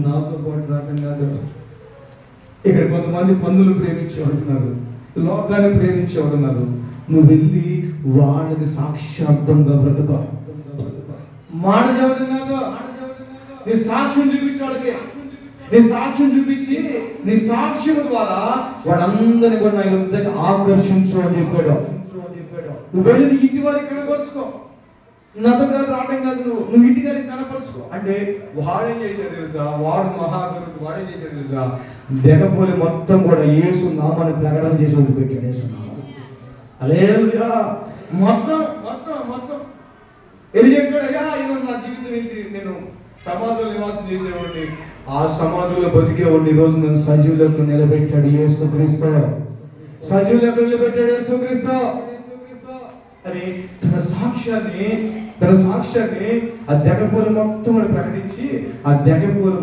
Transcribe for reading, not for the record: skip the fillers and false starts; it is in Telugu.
నాతో పాటు రావడం కాదు. ఇక్కడ కొంతమంది పన్నులు ప్రేమించేవాడున్నారు, లోకాన్ని ప్రేమించేవాడున్నారు. నువ్వు వెళ్ళి వాళ్ళకి సాక్షార్థంగా బ్రతుక. మాట చెప్పడం కాదు, నీ సాక్ష్యం చూపించాలకి. నీ సాక్ష్యం చూపించి నీ సాక్ష్యం ద్వారా వాళ్ళందరినీ కూడా నా యుద్ధకి ఆకర్షించు అని చెప్పాడు. నువ్వు వెళ్ళి నీ ఇంటి వారికి కనపరుచుకో. నాతో రావడం కాదు, నువ్వు ఇంటి గారికి కనపరుచుకో. అంటే వాడేం చేశాడు తెలుసా? వాడు మహాగురుడు. వాడేం చేశాడు తెలుసా? దెగపోలి మొత్తం కూడా యేసు నామాన్ని ప్రకటన చేసి వదిలిపెట్టాడు. యేసు నామం హల్లెలూయా. మొత్తం మొత్తం మొత్తం ఎన్ని చెప్పాడు? అయ్యా ఈరోజు నా జీవితం ఏంటి? నేను సమాధులు నివాసం చేసేవాడిని, ఆ సమాధుల్లో బతికేవాడిని. ఈరోజు నన్ను సజీవులకు నిలబెట్టాడు యేసుక్రీస్తు. సజీవులకు నిలబెట్టాడు యేసుక్రీస్తు అని తన సాక్ష్యాన్ని ఆ దెగపోలు మొత్తం ప్రకటించి ఆ దెగపోలు